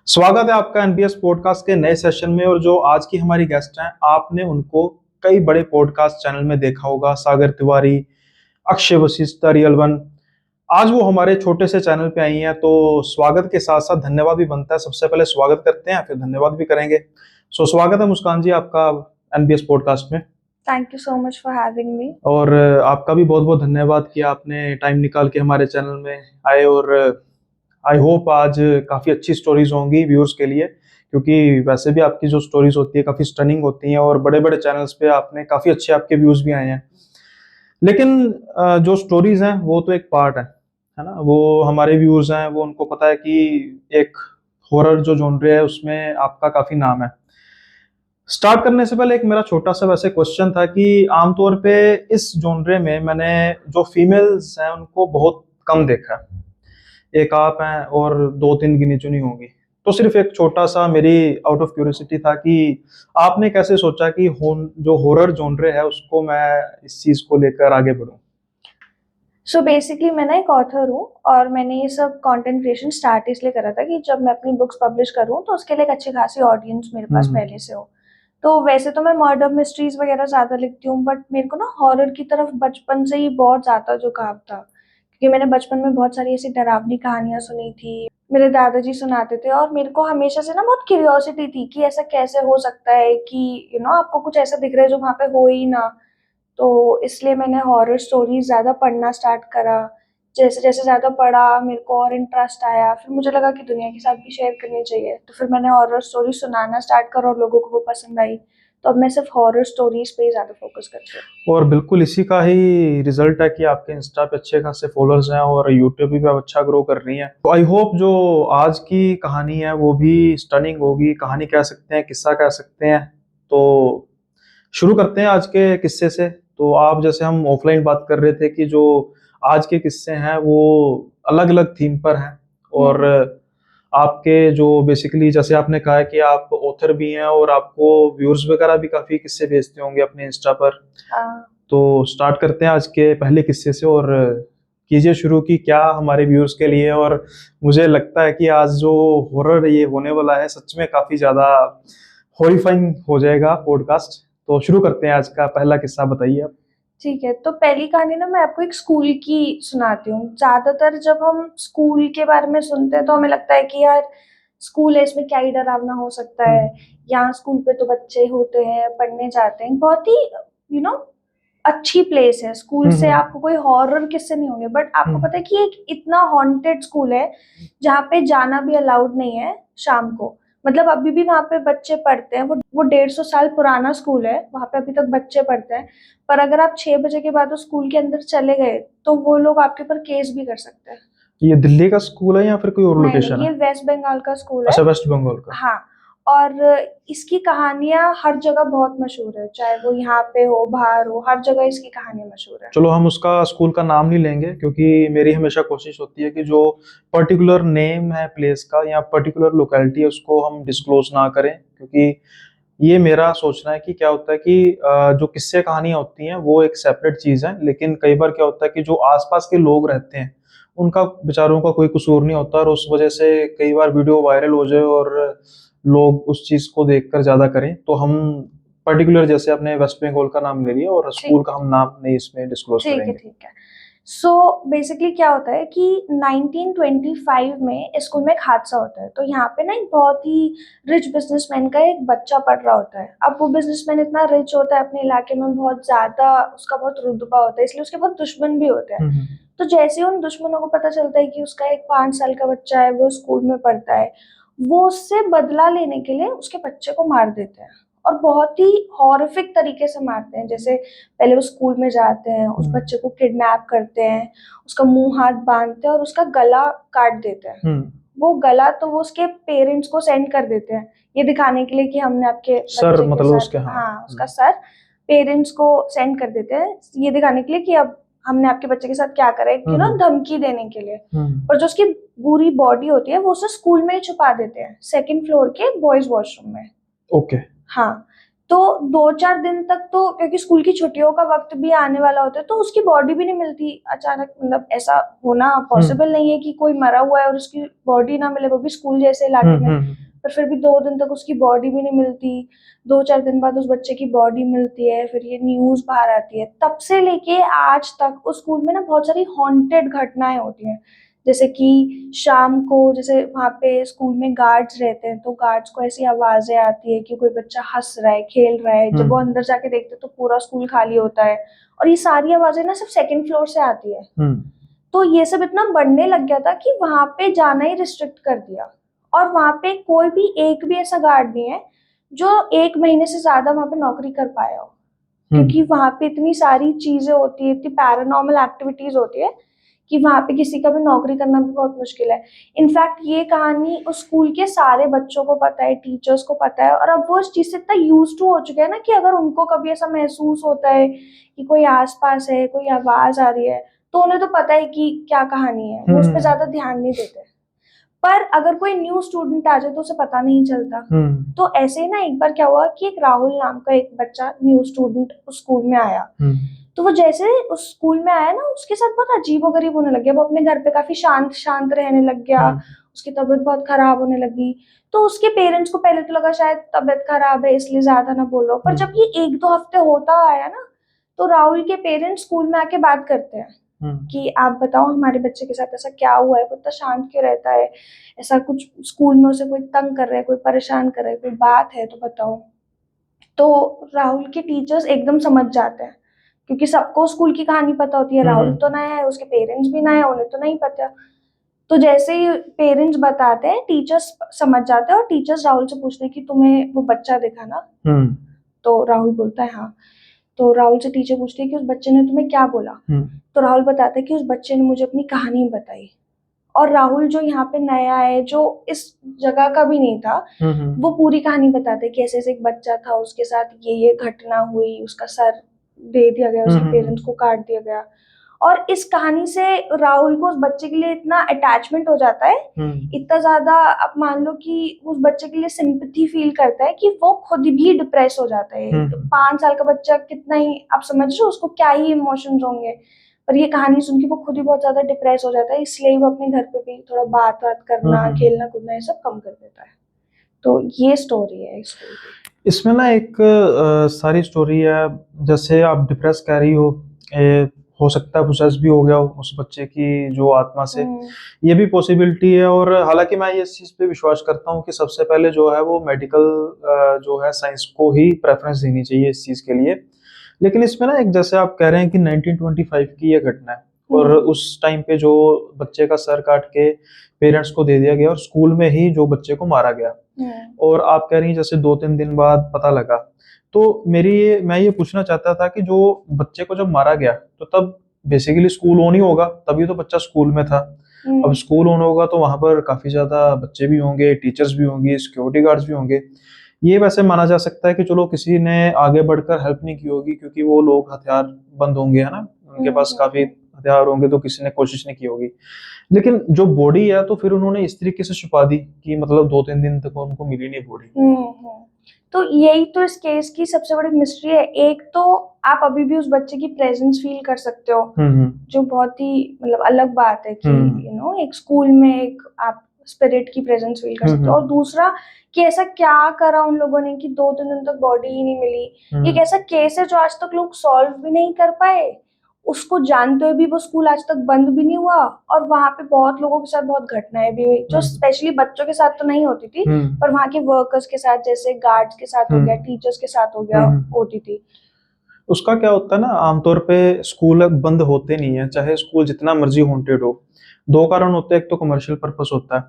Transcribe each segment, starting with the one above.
स्वागत है आपका एनबीएस पॉडकास्ट के नए सेशन में। और जो आज की हमारी गेस्ट हैं, आपने उनको कई बड़े पॉडकास्ट चैनल में देखा होगा, सागर तिवारी, अक्षय वशिष्ठ, रियल वन। आज वो हमारे छोटे से चैनल पे आई हैं, तो स्वागत के साथ साथ धन्यवाद भी बनता है। सबसे पहले स्वागत करते हैं, फिर धन्यवाद भी करेंगे। स्वागत है मुस्कान जी आपका एनबीएस पॉडकास्ट में। Thank you so much for having me. और आपका भी बहुत बहुत धन्यवाद कि आपने टाइम निकाल के हमारे चैनल में आए। और आई होप आज काफ़ी अच्छी स्टोरीज होंगी व्यूअर्स के लिए, क्योंकि वैसे भी आपकी जो स्टोरीज होती है काफ़ी स्टनिंग होती हैं और बड़े बड़े चैनल्स पे आपने काफ़ी अच्छे आपके व्यूज़ भी आए हैं। लेकिन जो स्टोरीज हैं वो तो एक पार्ट है ना। वो हमारे व्यूअर्स हैं, वो उनको पता है कि एक हॉरर जो जॉनरे है उसमें आपका काफ़ी नाम है। स्टार्ट करने से पहले एक मेरा छोटा सा वैसे क्वेश्चन था कि आमतौर पे इस जॉनरे में मैंने जो फीमेल्स हैं उनको बहुत कम देखा है। एक आप हैं और दो तीन गिनी चुनी होंगी। तो सिर्फ एक छोटा सा मेरी आउट ऑफ क्यूरियोसिटी था कि आपने कैसे सोचा कि जो हॉरर जॉनरे है उसको मैं इस चीज को लेकर आगे बढ़ूं। सो बेसिकली मैं ना एक ऑथर हूँ और मैंने ये सब कंटेंट क्रिएशन स्टार्ट इसलिए करा था कि जब मैं अपनी बुक्स पब्लिश करूँ तो उसके लिए एक अच्छी खासी ऑडियंस मेरे पास हम्म। पहले से हो। तो वैसे तो मैं मर्डर मिस्ट्रीज वगैरह ज़्यादा लिखती हूँ, बट मेरे को ना हॉरर की तरफ बचपन से ही बहुत ज़्यादा झुकाव था, क्योंकि मैंने बचपन में बहुत सारी ऐसी डरावनी कहानियां सुनी थी। मेरे दादाजी सुनाते थे और मेरे को हमेशा से ना बहुत क्यूरियोसिटी थी कि ऐसा कैसे हो सकता है कि आपको कुछ ऐसा दिख रहा है जो वहाँ पे हो ही ना। तो इसलिए मैंने हॉरर स्टोरीज ज़्यादा पढ़ना स्टार्ट करा। जैसे जैसे ज़्यादा पढ़ा मेरे को और इंटरेस्ट आया, फिर मुझे लगा कि दुनिया के साथ भी शेयर करनी चाहिए, तो फिर मैंने हॉरर स्टोरी सुनाना स्टार्ट करा और लोगों को वो पसंद आई। तो अब मैं सिर्फ हॉरर स्टोरीज पे ही ज़्यादा फोकस करती हूँ। और बिल्कुल इसी का ही रिजल्ट है कि आपके इंस्टा पे अच्छे खासे फॉलोअर्स हैं और यूट्यूब भी आप अच्छा ग्रो कर रही हैं। तो आई होप जो आज की कहानी है वो भी स्टनिंग होगी। कहानी कह सकते हैं, किस्सा कह सकते हैं। तो शुरू करते हैं आज के किस्से से। तो आप जैसे हम ऑफलाइन बात कर रहे थे कि जो आज के किस्से हैं वो अलग अलग थीम पर हैं। और आपके जो बेसिकली जैसे आपने कहा है कि आप ऑथर भी हैं और आपको व्यूअर्स वगैरह भी काफी किस्से भेजते होंगे अपने इंस्टा पर। हाँ। तो स्टार्ट करते हैं आज के पहले किस्से से और कीजिए शुरू कि क्या हमारे व्यूअर्स के लिए। और मुझे लगता है कि आज जो हॉरर ये होने वाला है सच में काफी ज्यादा हॉरिफाइंग हो जाएगा पॉडकास्ट। तो शुरू करते हैं, आज का पहला किस्सा बताइए आप। ठीक है, तो पहली कहानी ना मैं आपको एक स्कूल की सुनाती हूँ। ज्यादातर जब हम स्कूल के बारे में सुनते हैं तो हमें लगता है कि यार स्कूल है, इसमें क्या ही डरावना हो सकता है। यहाँ स्कूल पे तो बच्चे होते हैं, पढ़ने जाते हैं, बहुत ही यू नो अच्छी प्लेस है। स्कूल से आपको कोई हॉरर किस्से नहीं होंगे, बट आपको पता है कि एक इतना हॉन्टेड स्कूल है जहाँ पे जाना भी अलाउड नहीं है शाम को। मतलब अभी भी वहाँ पे बच्चे पढ़ते हैं। वो 150 साल पुराना स्कूल है, वहाँ पे अभी तक बच्चे पढ़ते हैं। पर अगर आप 6 बजे के बाद उस स्कूल के अंदर चले गए तो वो लोग आपके ऊपर केस भी कर सकते हैं। ये दिल्ली का स्कूल है या फिर कोई और नहीं लोकेशन नहीं, ये है? वेस्ट बंगाल का स्कूल है। अच्छा, वेस्ट बंगाल का। हाँ। और इसकी कहानियां हर जगह बहुत मशहूर है, चाहे वो यहाँ पे हो बाहर हो, हर जगह इसकी कहानी मशहूर है। चलो हम उसका स्कूल का नाम नहीं लेंगे, क्योंकि मेरी हमेशा कोशिश होती है कि जो पर्टिकुलर नेम है प्लेस का या पर्टिकुलर लोकेलिटी है उसको हम डिस्क्लोज ना करें। क्योंकि ये मेरा सोचना है कि क्या होता है कि जो किस्से कहानियां होती हैं वो एक सेपरेट चीज है, लेकिन कई बार क्या होता है कि जो आसपास के लोग रहते हैं उनका बेचारों का कोई कसूर नहीं होता, और उस वजह से कई बार वीडियो वायरल हो जाए और लोग उस चीज को देखकर ज्यादा करें। तो हम पर्टिकुलर जैसे अपने वेस्ट बंगाल का नाम ले लिया और स्कूल का हम नाम नहीं इसमें डिस्क्लोज ठीक है करेंगे। ठीक है। सो बेसिकली क्या होता है कि 1925 में इस स्कूल में एक हादसा होता है। तो यहाँ पे ना एक बहुत ही रिच बिजनेसमैन का एक बच्चा पढ़ रहा होता है। अब वो बिजनेसमैन इतना रिच होता है, अपने इलाके में बहुत ज्यादा उसका बहुत रुतबा होता है, इसलिए उसके बहुत दुश्मन भी होते हैं। तो जैसे ही उन दुश्मनों को पता चलता है कि उसका एक 5 साल का बच्चा है, वो स्कूल में पढ़ता है, वो उससे बदला लेने के लिए उसके बच्चे को मार देते हैं। और बहुत ही हॉरिफिक तरीके से मारते हैं। जैसे पहले वो स्कूल में जाते हैं, उस बच्चे को किडनैप करते हैं, उसका मुंह हाथ बांधते हैं और उसका गला काट देते हैं। वो गला तो वो उसके पेरेंट्स को सेंड कर देते हैं, ये दिखाने के लिए कि हमने आपके सर बच्चे के मतलब साथ, उसके, हाँ उसका सर पेरेंट्स को सेंड कर देते हैं, ये दिखाने के लिए कि अब हमने आपके बच्चे के साथ क्या करा है, धमकी देने के लिए। और जो उसकी पूरी बॉडी होती है वो उसे स्कूल में ही छुपा देते हैं, 2nd फ्लोर के बॉयज वॉशरूम में। ओके। हाँ। तो 2-4 दिन तक तो, क्योंकि स्कूल की छुट्टियों का वक्त भी आने वाला होता है, तो उसकी बॉडी भी नहीं मिलती अचानक। मतलब ऐसा होना पॉसिबल नहीं है कि कोई मरा हुआ है और उसकी बॉडी ना मिले, वो भी स्कूल जैसे इलाके में। पर फिर भी 2 दिन तक उसकी बॉडी भी नहीं मिलती। 2-4 दिन बाद उस बच्चे की बॉडी मिलती है, फिर ये न्यूज बाहर आती है। तब से लेके आज तक उस स्कूल में ना बहुत सारी हॉन्टेड घटनाएं होती हैं। जैसे कि शाम को, जैसे वहाँ पे स्कूल में गार्ड्स रहते हैं, तो गार्ड्स को ऐसी आवाजें आती है कि कोई बच्चा हंस रहा है, खेल रहा है। जब वो अंदर जाके देखते हैं तो पूरा स्कूल खाली होता है, और ये सारी आवाजें ना सिर्फ सेकंड फ्लोर से आती है। तो ये सब इतना बढ़ने लग गया था कि वहां पे जाना ही रिस्ट्रिक्ट कर दिया। और वहां पे कोई भी एक भी ऐसा गार्ड नहीं है जो 1 महीने से ज्यादा वहां पे नौकरी कर पाया हो, क्योंकि वहां पे इतनी सारी चीजें होती है, इतनी पैरानॉर्मल एक्टिविटीज होती है कि वहां पे किसी का भी नौकरी करना भी बहुत मुश्किल है। इनफैक्ट ये कहानी उस स्कूल के सारे बच्चों को पता है, टीचर्स को पता है, और अब वो इस चीज से इतना यूज टू हो चुके हैं ना कि अगर उनको कभी ऐसा महसूस होता है कि कोई आसपास है, कोई आवाज आ रही है, तो उन्हें तो पता है कि क्या कहानी है, वो उस पर ज्यादा ध्यान नहीं देते। पर अगर कोई न्यू स्टूडेंट आ जाए तो उसे पता नहीं चलता। तो ऐसे ही ना एक बार क्या हुआ कि एक राहुल नाम का एक बच्चा न्यू स्टूडेंट उस स्कूल में आया। तो वो जैसे उस स्कूल में आया ना, उसके साथ बहुत अजीबोगरीब होने लग गया। वो अपने घर पे काफी शांत शांत रहने लग गया। उसकी तबीयत बहुत खराब होने लगी। तो उसके पेरेंट्स को पहले तो लगा शायद तबीयत खराब है इसलिए ज्यादा ना बोलो, पर जब ये 1-2 हफ्ते होता आया ना, तो राहुल के पेरेंट्स स्कूल में आके बात करते हैं कि आप बताओ हमारे बच्चे के साथ ऐसा क्या हुआ है, वो इतना शांत क्यों रहता है, ऐसा कुछ स्कूल में उसे कोई तंग कर रहा है, कोई परेशान कर रहा है, कोई बात है तो बताओ। तो राहुल के टीचर्स एकदम समझ जाते हैं, क्योंकि सबको स्कूल की कहानी पता होती है। राहुल तो नया है, उसके पेरेंट्स भी नए हैं, उन्हें तो नहीं पता। तो जैसे ही पेरेंट्स बताते हैं, टीचर्स समझ जाते हैं, और टीचर्स राहुल से पूछते हैं कि तुम्हें वो बच्चा दिखा ना। तो राहुल बोलता है हाँ। तो राहुल से टीचर पूछती है कि उस बच्चे ने तुम्हें क्या बोला। तो राहुल बताता है कि उस बच्चे ने मुझे अपनी कहानी बताई। और राहुल जो यहाँ पे नया है, जो इस जगह का भी नहीं था, वो पूरी कहानी बताते हैं कि ऐसे ऐसे एक बच्चा था, उसके साथ ये घटना हुई, उसका सर दे दिया गया, उसके पेरेंट्स को काट दिया गया। और इस कहानी से राहुल को उस बच्चे के लिए इतना अटैचमेंट हो जाता है, इतना ज्यादा, अब मान लो कि उस बच्चे के लिए सिंपैथी फील करता है कि वो खुद भी डिप्रेस हो जाता है। 5 साल का बच्चा कितना ही, आप समझ रहे हो उसको क्या ही इमोशंस होंगे। पर ये कहानी सुन के वो खुद ही बहुत ज्यादा डिप्रेस हो जाता है, इसलिए वो अपने घर पे भी थोड़ा बात बात करना, खेलना कूदना ये सब कम कर देता है। तो ये स्टोरी है स्कूल की। इसमें ना एक सारी स्टोरी है। जैसे आप डिप्रेस कह रही हो, हो सकता है पोसेस भी हो गया हो उस बच्चे की जो आत्मा से, ये भी पॉसिबिलिटी है। और हालांकि मैं ये इस चीज़ पे विश्वास करता हूँ कि सबसे पहले जो है वो मेडिकल जो है साइंस को ही प्रेफरेंस देनी चाहिए इस चीज़ के लिए। लेकिन इसमें ना एक, जैसे आप कह रहे हैं कि 1925 की ये घटना है, और उस टाइम पे जो बच्चे का सर काट के पेरेंट्स को दे दिया गया, और स्कूल में ही जो बच्चे को मारा गया, और आप कह रही हैं जैसे 2-3 दिन बाद पता लगा। तो मैं ये पूछना चाहता था कि जो बच्चे को जब मारा गया, तो तब बेसिकली स्कूल ऑन ही होगा, तभी तो बच्चा स्कूल में था। अब स्कूल ऑन होगा तो वहां पर काफी ज्यादा बच्चे भी होंगे, टीचर्स भी होंगे, सिक्योरिटी गार्ड्स भी होंगे। ये वैसे माना जा सकता है कि चलो किसी ने आगे बढ़कर हेल्प नहीं की होगी, क्योंकि वो लोग हथियार बंद होंगे, है ना, उनके पास काफी हथियार होंगे, तो किसी ने कोशिश नहीं की होगी। लेकिन जो बॉडी है तो फिर उन्होंने इस तरीके से छुपा दी कि मतलब 2-3 दिन तक उनको मिली नहीं बॉडी। तो यही तो इस केस की सबसे बड़ी मिस्ट्री है। एक तो आप अभी भी उस बच्चे की प्रेजेंस फील कर सकते हो, जो बहुत ही मतलब अलग बात है कि एक स्कूल में एक आप स्पिरिट की प्रेजेंस फील कर सकते हो। और दूसरा कि ऐसा क्या करा उन लोगों ने कि 2-3 दिन तक बॉडी ही नहीं मिली। एक ऐसा केस है जो आज तक लोग सॉल्व भी नहीं कर पाए। उसको जानते हुए भी वो स्कूल आज तक बंद भी नहीं हुआ, और वहां पे बहुत लोगों के साथ बहुत घटनाएं भी हुई, जो स्पेशली बच्चों के साथ तो नहीं होती थी, पर वहां के वर्कर्स के साथ, जैसे गार्ड्स के साथ हो गया, टीचर्स के साथ हो गया, होती थी। उसका क्या होता है ना, आमतौर पे स्कूल बंद होते नहीं है, चाहे स्कूल जितना मर्जी हॉन्टेड हो। 2 कारण होते हैं, एक तो कमर्शियल पर्पस होता है,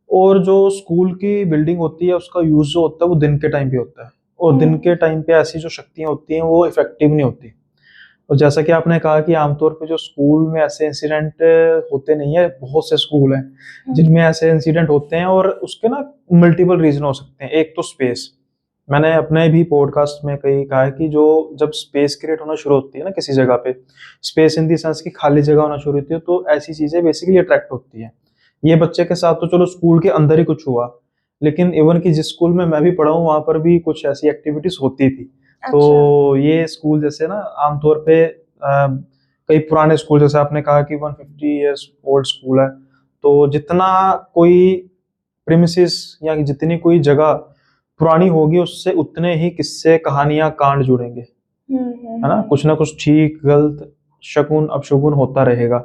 और जो स्कूल की बिल्डिंग होती है उसका यूज जो होता है वो दिन के टाइम पे होता है, और दिन के टाइम पे ऐसी जो शक्तियां होती हैं वो इफेक्टिव नहीं होती। और जैसा कि आपने कहा कि आमतौर पे जो स्कूल में ऐसे इंसिडेंट होते नहीं है, बहुत से स्कूल हैं जिनमें ऐसे इंसिडेंट होते हैं, और उसके ना मल्टीपल रीजन हो सकते हैं। एक तो स्पेस, मैंने अपने भी पॉडकास्ट में कहीं कहा है कि जो जब स्पेस क्रिएट होना शुरू होती है ना किसी जगह पे, स्पेस इन दी सेंस की खाली जगह होना शुरू होती है, तो ऐसी चीजें बेसिकली अट्रैक्ट होती है। ये बच्चे के साथ तो चलो स्कूल के अंदर ही कुछ हुआ, लेकिन इवन कि जिस स्कूल में मैं भी पढ़ा हूँ वहाँ पर भी कुछ ऐसी एक्टिविटीज होती थी। अच्छा। तो ये स्कूल जैसे ना आमतौर पे कई पुराने स्कूल, जैसे आपने कहा कि 150 इयर्स ओल्ड स्कूल है, तो जितना कोई प्रीमिसेस या जितनी कोई जगह पुरानी होगी उससे उतने ही किस्से, कहानियां, कांड जुड़ेंगे, है ना। कुछ ना कुछ ठीक गलत, शगुन अपशगुन होता रहेगा।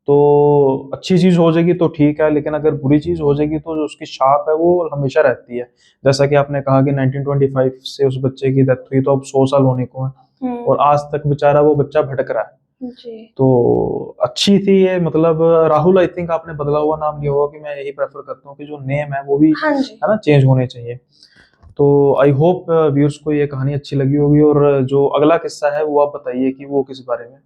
तो अच्छी चीज हो जाएगी तो ठीक है, लेकिन अगर बुरी चीज हो जाएगी तो जो उसकी छाप है वो हमेशा रहती है। जैसा कि आपने कहा कि 1925 से उस बच्चे की डेथ हुई, तो अब 100 साल होने को है और आज तक बेचारा वो बच्चा भटक रहा है। जी। तो अच्छी थी ये, मतलब राहुल, आई थिंक आपने बदला हुआ नाम लिया होगा, कि मैं यही प्रेफर करता हूँ कि जो नेम है वो भी, हाँ जी। है ना, चेंज होने चाहिए। तो आई होप व्यूअर्स को ये कहानी अच्छी लगी होगी, और जो अगला किस्सा है वो आप बताइए कि वो किस बारे में।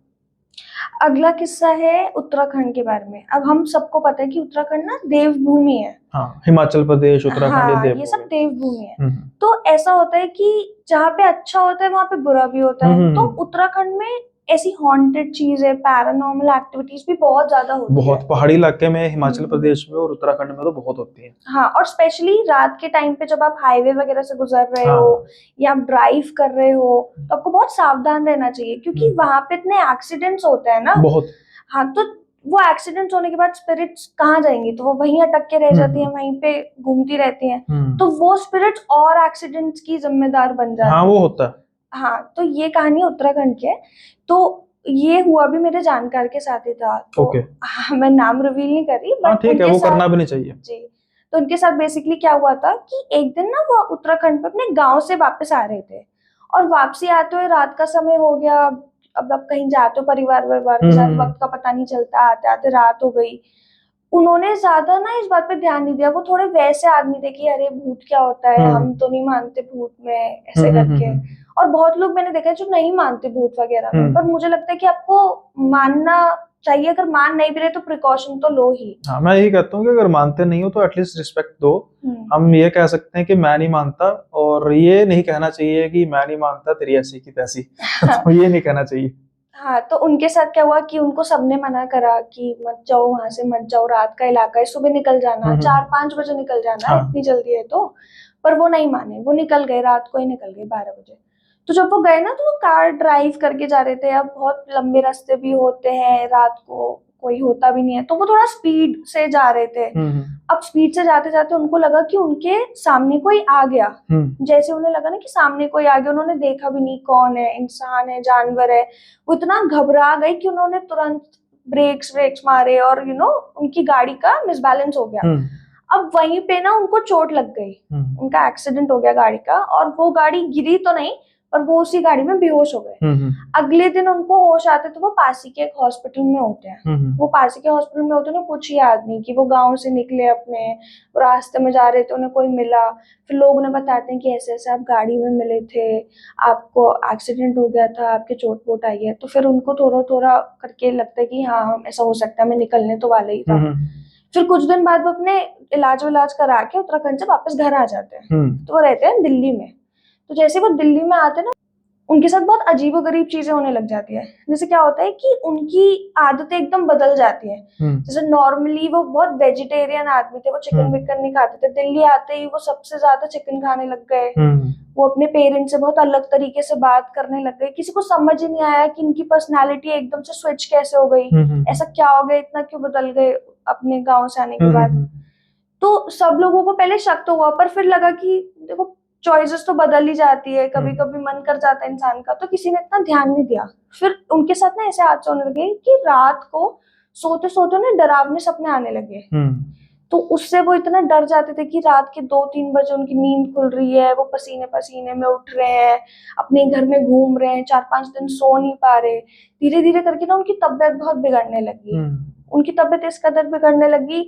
अगला किस्सा है उत्तराखंड के बारे में। अब हम सबको पता है कि उत्तराखंड ना देवभूमि है। हाँ, हिमाचल प्रदेश, उत्तराखंड, ये हाँ, ये सब देवभूमि। देवभूमि है। हम्म तो ऐसा होता है कि जहाँ पे अच्छा होता है वहां पे बुरा भी होता हम्म है। हम्म, तो हम्म। उत्तराखंड में ऐसी हॉन्टेड चीजें, पैरानॉर्मल एक्टिविटीज भी बहुत ज्यादा होती है। बहुत पहाड़ी इलाके में, हिमाचल हम्म। प्रदेश में और उत्तराखंड में तो बहुत होती है। हाँ, और स्पेशली रात के टाइम पे जब आप हाईवे वगैरह से गुजर रहे हो हाँ। या आप ड्राइव कर रहे हो तो आपको बहुत सावधान रहना चाहिए, क्योंकि वहां पे इतने एक्सीडेंट्स होते हैं ना। बहुत। हाँ, तो वो एक्सीडेंट्स होने के बाद स्पिरिट्स कहाँ जाएंगी? तो वो वहीं अटक के रह जाती हैं, वहीं पे घूमती रहती हैं। तो वो स्पिरिट्स और एक्सीडेंट्स की जिम्मेदार बन हाँ, जाती वो हैं। होता है। हाँ, तो ये कहानी उत्तराखंड की है। तो ये हुआ भी मेरे जानकार के साथ ही था। तो ओके। हाँ, मैं नाम रिवील नहीं कर रही, हाँ बट ठीक है, उनके वो साथ। करना भी नहीं चाहिए। जी। तो उनके साथ बेसिकली क्या हुआ था कि एक दिन ना वो उत्तराखंड पे अपने गांव से वापस आ रहे थे, और वापसी आते हुए रात का समय हो गया। अब आप कहीं जाते हो परिवार के साथ, वक्त का पता नहीं चलता, आते आते रात हो गई। उन्होंने ज्यादा ना इस बात पे ध्यान नहीं दिया। वो थोड़े वैसे आदमी थे कि अरे भूत क्या होता है, हम तो नहीं मानते भूत में, ऐसे करके। और बहुत लोग मैंने देखा है जो नहीं मानते भूत वगैरह में, पर मुझे लगता है कि आपको मानना चाहिए। अगर मान नहीं भी रहे तो प्रिकॉशन तो लो ही। हाँ, मैं यही कहता हूँ कि अगर मानते नहीं हो तो एटलीस्ट रिस्पेक्ट दो। हम ये कह सकते हैं कि मैं नहीं मानता, और ये नहीं कहना चाहिए कि मैं नहीं मानता तेरी ऐसी की तैसी। तो ये नहीं कहना चाहिए। हाँ, तो उनके साथ क्या हुआ कि उनको सबने मना करा कि मत जाओ वहां से, मत जाओ, रात का इलाका है, सुबह निकल जाना, 4-5 बजे निकल जाना है, हाँ। इतनी जल्दी है तो। पर वो नहीं माने, वो निकल गए, रात को ही निकल गए 12 बजे। तो जब वो गए ना, तो वो कार ड्राइव करके जा रहे थे। अब बहुत लंबे रास्ते भी होते हैं, रात को कोई होता भी नहीं है, तो वो थोड़ा स्पीड से जा रहे थे। अब स्पीड से जाते जाते उनको लगा कि उनके सामने कोई आ गया। जैसे उन्हें लगा ना कि सामने कोई आ गया, उन्होंने देखा भी नहीं कौन है, इंसान है, जानवर है। वो इतना घबरा गए कि उन्होंने तुरंत ब्रेक्स व्रेक्स मारे, और उनकी गाड़ी का मिसबैलेंस हो गया। अब वहीं पे ना उनको चोट लग गई, उनका एक्सीडेंट हो गया गाड़ी का, और वो गाड़ी गिरी तो नहीं, पर वो उसी गाड़ी में बेहोश हो गए। अगले दिन उनको होश आते तो वो पासी के एक हॉस्पिटल में होते हैं। वो पासी के हॉस्पिटल में होते ना, कुछ याद नहीं कि वो गांव से निकले अपने, रास्ते में जा रहे थे, उन्हें कोई मिला। फिर लोग उन्हें बताते हैं कि ऐसे ऐसे आप गाड़ी में मिले थे, आपको एक्सीडेंट हो गया था, आपके चोट वोट आई है। तो फिर उनको थोड़ा थोड़ा करके लगता है कि हाँ ऐसा हो सकता है, मैं निकलने तो वाला ही था। फिर कुछ दिन बाद वो अपने इलाज विलाज करा के उत्तराखंड से वापस घर आ जाते हैं। तो वो रहते हैं दिल्ली में। तो जैसे वो दिल्ली में आते हैं ना, उनके साथ बहुत अजीबोगरीब चीजें होने लग जाती है। जैसे क्या होता है कि उनकी आदतें एकदम बदल जाती हैं। जैसे नॉर्मली वो बहुत वेजिटेरियन आदमी थे, वो चिकन विकन नहीं खाते थे। दिल्ली आते ही वो सबसे ज्यादा चिकन खाने लग गए। वो अपने पेरेंट्स से बहुत अलग तरीके से बात करने लग गए। किसी को समझ ही नहीं आया कि इनकी पर्सनालिटी एकदम से स्विच कैसे हो गई, ऐसा क्या हो गया, इतना क्यों बदल गए अपने गाँव से आने के बाद। तो सब लोगों को पहले शक तो हुआ, पर फिर लगा कि देखो चॉइसेस तो बदल ही जाती है, कभी कभी मन कर जाता है इंसान का, तो किसी ने इतना ध्यान नहीं दिया। फिर उनके साथ ना ऐसे हादसे होने लगे कि रात को सोते सोते उन्हें डरावने सपने आने लगे। तो उससे वो इतना डर जाते थे कि रात के 2-3 बजे उनकी नींद खुल रही है, वो पसीने पसीने में उठ रहे हैं, अपने घर में घूम रहे हैं, 4-5 दिन सो नहीं पा रहे। धीरे धीरे करके ना उनकी तबीयत बहुत बिगड़ने लगी। उनकी तबीयत इस कदर बिगड़ने लगी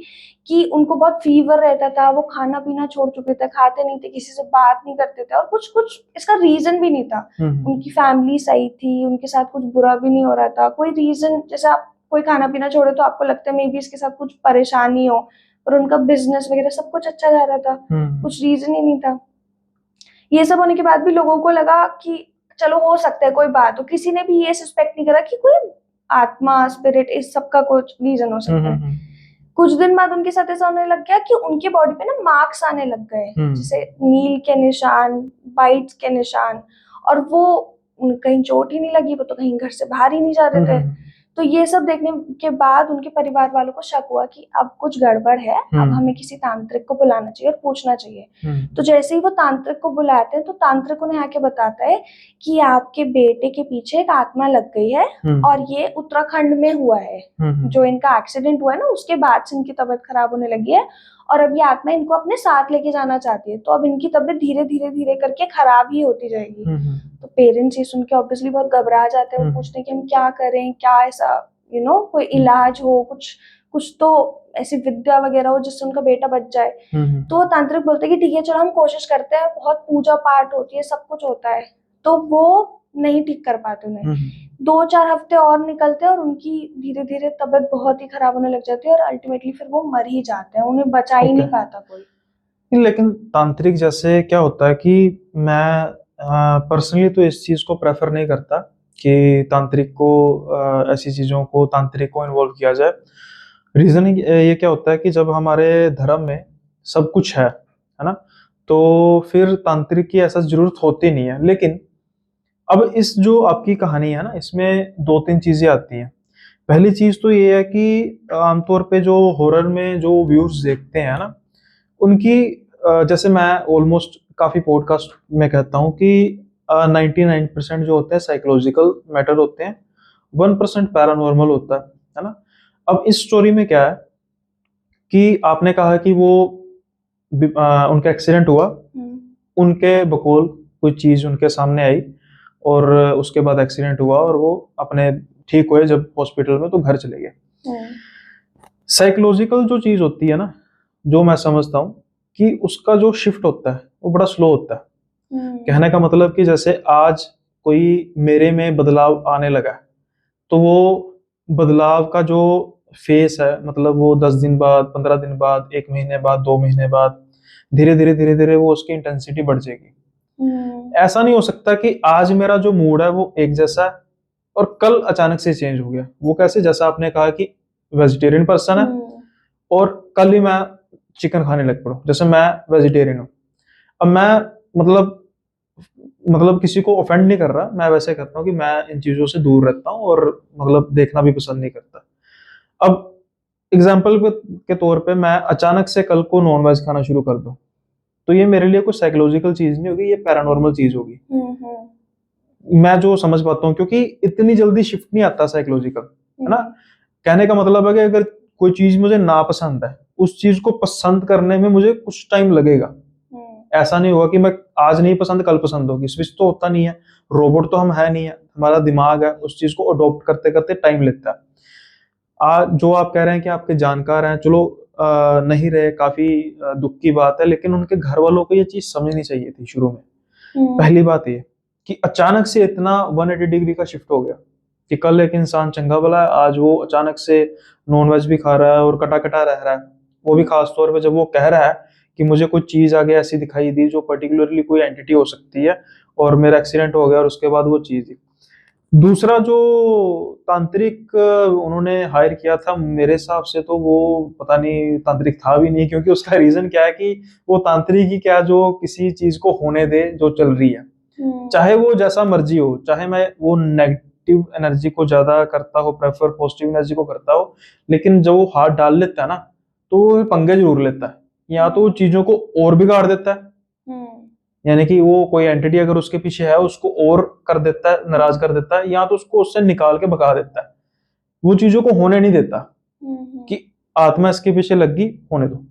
कि उनको बहुत फीवर रहता था, वो खाना पीना छोड़ चुके थे, खाते नहीं थे, किसी से बात नहीं करते थे, और कुछ कुछ इसका रीजन भी नहीं था। उनकी फैमिली सही थी, उनके साथ कुछ बुरा भी नहीं हो रहा था, कोई रीजन। जैसे आप कोई खाना पीना छोड़े तो आपको लगता है मे बी इसके साथ कुछ परेशानी हो, और उनका बिजनेस वगैरह सब कुछ अच्छा जा रहा था, कुछ रीजन ही नहीं था। ये सब होने के बाद भी लोगों को लगा कि चलो हो सकता है कोई बात हो। किसी ने भी ये सस्पेक्ट नहीं करा कि कोई आत्मा, स्पिरिट, इस सब का कुछ रीजन हो सकता है। कुछ दिन बाद उनके साथ ऐसा होने लग गया कि उनके बॉडी पे ना मार्क्स आने लग गए, जैसे नील के निशान, बाइट्स के निशान, और वो कहीं चोट ही नहीं लगी, वो तो कहीं घर से बाहर ही नहीं जा रहे थे। तो ये सब देखने के बाद उनके परिवार वालों को शक हुआ कि अब कुछ गड़बड़ है, अब हमें किसी तांत्रिक को बुलाना चाहिए और पूछना चाहिए। तो जैसे ही वो तांत्रिक को बुलाते हैं तो तांत्रिक उन्हें आके बताता है कि आपके बेटे के पीछे एक आत्मा लग गई है और ये उत्तराखंड में हुआ है। जो इनका एक्सीडेंट हुआ है ना, उसके बाद से इनकी तबीयत खराब होने लगी है और अब ये आत्मा इनको अपने साथ लेके जाना चाहती है। तो अब इनकी तबीयत धीरे धीरे धीरे करके खराब ही होती जाएगी। तो पेरेंट्स ये सुन के ऑब्वियसली बहुत घबरा जाते हैं, वो पूछते हैं कि हम क्या करें, क्या ऐसा कोई इलाज हो, कुछ तो ऐसी विद्या वगैरह हो जिससे उनका बेटा बच जाए। तो तांत्रिक बोलते हैं कि ठीक है चलो हम कोशिश करते हैं, बहुत पूजा पाठ होती है, सब कुछ होता है। तो वो नहीं ठीक कर पाते उन्हें। 2-4 हफ्ते और निकलते हैं और उनकी धीरे धीरे तबीयत बहुत ही खराब होने लग जाती है और अल्टीमेटली फिर वो मर ही जाते हैं, उन्हें बचा ही नहीं पाता कोई। लेकिन तांत्रिक जैसे क्या होता है कि मैं पर्सनली तो इस चीज को प्रेफर नहीं करता कि तांत्रिक को ऐसी चीजों को तांत्रिक को इन्वॉल्व किया जाए। रीजन ये क्या होता है कि जब हमारे धर्म में सब कुछ है ना, तो फिर तांत्रिक की ऐसा जरूरत होती नहीं है। लेकिन अब इस जो आपकी कहानी है ना, इसमें 2-3 चीजें आती हैं। पहली चीज तो ये है कि आमतौर पे जो हॉरर में जो व्यूज देखते हैं ना, उनकी जैसे मैं ऑलमोस्ट काफी पॉडकास्ट में कहता हूँ कि 99% जो होते हैं साइकोलॉजिकल मैटर होते हैं, 1% पैरानॉर्मल होता है ना। अब इस स्टोरी में क्या है कि आपने कहा कि वो उनका एक्सीडेंट हुआ, उनके बकौल कोई चीज उनके सामने आई और उसके बाद एक्सीडेंट हुआ और वो अपने ठीक हुए जब हॉस्पिटल में, तो घर चले गए। साइकोलॉजिकल जो चीज होती है ना, जो मैं समझता हूँ कि उसका जो शिफ्ट होता है वो बड़ा स्लो होता है। कहने का मतलब कि जैसे आज कोई मेरे में बदलाव आने लगा है, तो वो बदलाव का जो फेस है, मतलब वो 10 दिन बाद, 15 दिन बाद, 1 महीने बाद, 2 महीने बाद, धीरे धीरे वो उसकी इंटेंसिटी बढ़ जाएगी। ऐसा नहीं हो सकता कि आज मेरा जो मूड है वो एक जैसा है और कल अचानक से चेंज हो गया। वो कैसे, जैसा आपने कहा कि वेजिटेरियन पर्सन है और कल ही मैं चिकन खाने लग पड़ा, जैसे मैं वेजिटेरियन हूँ। अब मैं मतलब किसी को ऑफेंड नहीं कर रहा, मैं वैसे कहता हूँ कि मैं इन चीजों से दूर रहता हूँ और मतलब देखना भी पसंद नहीं करता। अब एग्जाम्पल के तौर पे मैं अचानक से कल को नॉन वेज खाना शुरू कर दूं, तो ये मेरे लिए कोई साइकोलॉजिकल चीज नहीं होगी, ये पैरानॉर्मल चीज होगी। मैं जो समझ पाता हूँ, क्योंकि इतनी जल्दी शिफ्ट नहीं आता साइकोलॉजिकल, है ना। कहने का मतलब है कि अगर कोई चीज मुझे नापसंद है, उस चीज को पसंद करने में मुझे कुछ टाइम लगेगा। ऐसा नहीं होगा कि मैं आज नहीं पसंद कल पसंद होगी, स्विच तो होता नहीं है। रोबोट तो हम है नहीं है, हमारा दिमाग है, उस चीज को अडॉप्ट करते करते टाइम लगता है। आज जो आप कह रहे हैं कि आपके जानकार हैं, चलो नहीं रहे, काफी दुख की बात है, लेकिन उनके घर वालों को ये चीज समझनी चाहिए थी शुरू में। पहली बात ये कि अचानक से इतना 180 डिग्री का शिफ्ट हो गया कि कल एक इंसान चंगा भला है, आज वो अचानक से नॉनवेज भी खा रहा है और कटा कटा रह रहा है। वो भी खास तौर पे जब वो कह रहा है कि मुझे कोई चीज आगे ऐसी दिखाई दी जो पर्टिकुलरली कोई एंटिटी हो सकती है और मेरा एक्सीडेंट हो गया और उसके बाद वो चीज दी। दूसरा जो तांत्रिक उन्होंने हायर किया था, मेरे हिसाब से तो वो पता नहीं तांत्रिक था भी नहीं, क्योंकि उसका रीजन क्या है कि वो तांत्रिक ही क्या जो किसी चीज को होने दे जो चल रही है, चाहे वो जैसा मर्जी हो, चाहे मैं वो नेगेटिव एनर्जी को ज्यादा करता हो प्रेफर, पॉजिटिव एनर्जी को करता हो, लेकिन जब वो हाथ डाल लेता है ना, तो वो पंगे जरूर लेता है, या तो चीजों को और बिगाड़ देता है, यानी कि वो कोई एंटिटी अगर उसके पीछे है उसको और कर देता है, नाराज कर देता है, या तो उसको उससे निकाल के भगा देता है। वो चीजों को होने नहीं देता कि आत्मा इसके पीछे लग गई, होने दो,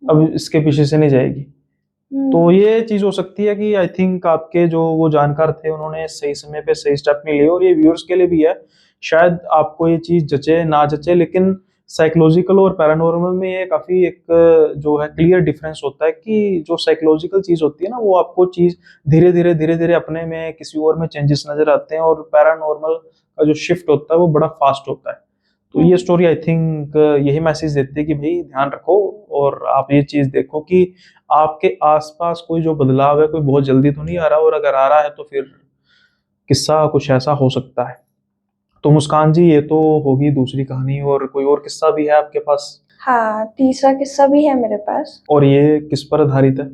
अब इसके पीछे से नहीं जाएगी। तो ये चीज हो सकती है कि आई थिंक आपके जो वो जानकार थे उन्होंने सही समय पे सही स्टेप नहीं लिए, और ये व्यूअर्स के लिए भी है, शायद आपको ये चीज जचे ना जचे, लेकिन साइकोलॉजिकल और पैरानॉर्मल में ये काफी एक जो है क्लियर डिफरेंस होता है कि जो साइकोलॉजिकल चीज होती है ना, वो आपको चीज धीरे धीरे अपने में किसी और में चेंजेस नजर आते हैं, और पैरानॉर्मल का जो शिफ्ट होता है वो बड़ा फास्ट होता है। तो ये स्टोरी आई थिंक यही मैसेज देती है कि भाई ध्यान रखो और आप ये चीज देखो कि आपके आसपास कोई जो बदलाव है कोई बहुत जल्दी तो नहीं आ रहा, और अगर आ रहा है तो फिर किस्सा कुछ ऐसा हो सकता है। तो मुस्कान जी, ये तो होगी दूसरी कहानी, और कोई और किस्सा भी है आपके पास? हाँ, तीसरा किस्सा भी है मेरे पास। और ये किस पर आधारित है?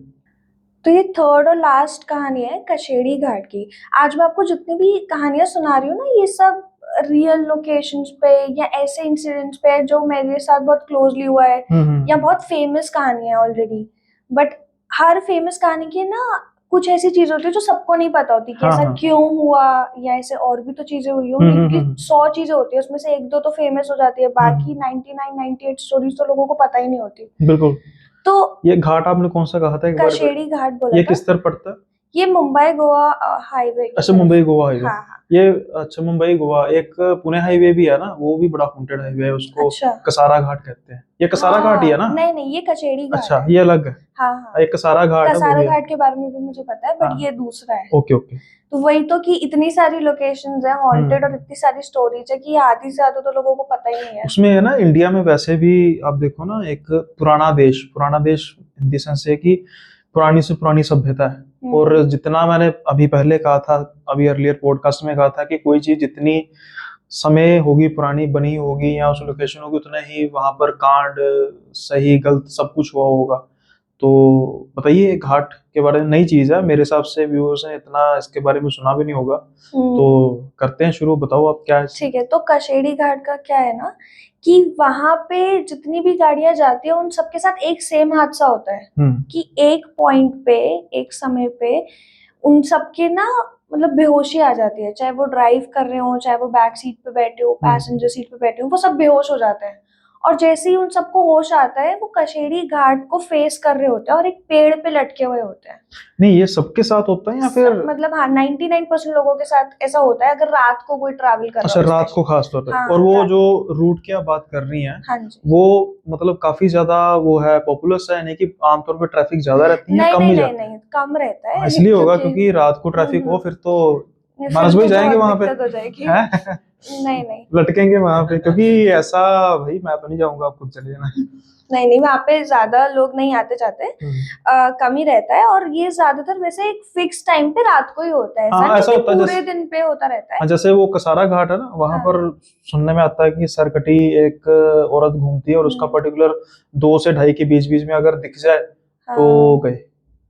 तो ये थर्ड और लास्ट कहानी है कशेड़ी घाट की। आज मैं आपको जितनी भी कहानियां सुना रही हूँ ना, ये सब रियल लोकेशंस पे या ऐसे इंसिडेंट्स पे है जो मेरे साथ बहुत क्लोजली हुआ है, या बहुत फेमस कहानी है ऑलरेडी। बट हर फेमस कहानी की ना कुछ ऐसी चीज होती है जो सबको नहीं पता होती कि हाँ ऐसा हाँ। क्यों हुआ, या ऐसे और भी तो चीजें हुई होंगी, क्योंकि 100 चीजें होती है उसमें से एक दो तो फेमस हो जाती है, बाकी 99-98 स्टोरीज तो लोगों को पता ही नहीं होती। बिल्कुल। तो ये घाट आपने कौन सा कहा था एक बार? कशेड़ी घाट बोला ये था। किस तरफ पड़ता है? ये मुंबई गोवा हाईवे की अच्छा, तरफ। मुंबई गोवा हाईवे। हाँ हाँ। ये अच्छा, मुंबई गोवा एक पुणे हाईवे भी है ना, वो भी बड़ा हॉन्टेड हाईवे है, उसको अच्छा। कसारा घाट कहते हैं। ये कसारा घाट ही है ना? नहीं नहीं, ये कचेड़ी घाट अच्छा, है। ये अलग है। हाँ हाँ। एक कसारा घाट है, वो कसारा भी है। घाट के बारे में भी मुझे पता है, बट हाँ। ये दूसरा है। Okay okay. तो वही तो, कि इतनी सारी लोकेशंस है हॉन्टेड और इतनी सारी स्टोरीज है कि आधी से ज्यादा तो लोगों को पता ही नहीं है। उसमें है ना, इंडिया में वैसे भी आप देखो ना, एक पुराना देश इन द सेंस है कि पुरानी से पुरानी सभ्यता है। और जितना मैंने अभी पहले कहा था, अभी अर्लियर पॉडकास्ट में कहा था कि कोई चीज जितनी समय होगी पुरानी बनी होगी या उस लोकेशन होगी, उतना ही वहां पर कांड, सही गलत सब कुछ हुआ होगा। तो बताइए, घाट के बारे में नई चीज है मेरे हिसाब से, व्यूअर्स ने इतना इसके बारे में सुना भी नहीं होगा। तो करते हैं शुरू, बताओ आप क्या है। ठीक है, तो कशेड़ी घाट का क्या है ना, कि वहां पे जितनी भी गाड़ियां जाती है उन सबके साथ एक सेम हादसा होता है, कि एक पॉइंट पे, एक समय पे उन सबके ना मतलब बेहोशी आ जाती है, चाहे वो ड्राइव कर रहे हो, चाहे वो बैक सीट पे बैठे हो, पैसेंजर सीट पे बैठे हो, वो सब बेहोश हो जाते हैं। और जैसे ही उन सबको होश आता है, वो कशेड़ी घाट को फेस कर रहे होते हैं और एक पेड़ पे लटके हुए होते हैं। नहीं, ये सबके साथ होता है या फिर? मतलब हाँ, 99% लोगों के साथ ऐसा होता है, अगर रात को कोई ट्रैवल कर रहा अच्छा, हो रात को स्पेशली। खास तौर पे। हाँ और वो रात। जो रूट की आप बात कर रही हैं, हाँ जी। वो मतलब काफी ज्यादा वो है, पॉपुलस है, यानी कि आमतौर पे ट्रैफिक ज्यादा रहती है या नहीं कम नहीं ही नहीं जाती है? नहीं, कम रहता हाँ, है इसलिए होगा क्योंकि क्योंकि रात को ट्रैफिक हो, फिर तो मानस फिर भाई तो जाएंगे बहुत वहां पे। दिक्कत हो जाएगी। हैं? नहीं नहीं लटकेंगे वहां पे, क्योंकि ऐसा भाई मैं तो नहीं जाऊंगा, आप खुद चले जाना। नहीं नहीं, वहाँ पे ज्यादा लोग नहीं आते जाते, कम ही रहता है। और ये ज्यादातर वैसे एक फिक्स टाइम पे रात को ही होता है, ऐसा हाँ, नहीं ऐसा कि होता है पूरे जैसे, दिन पे होता रहता है। हाँ, जैसे वो कसारा घाट है ना, वहां हाँ। पर सुनने में आता है कि सरकटी एक औरत घूमती है और उसका पर्टिकुलर 2 से 2.5 के बीच बीच में अगर दिख जाए तो हाँ गए।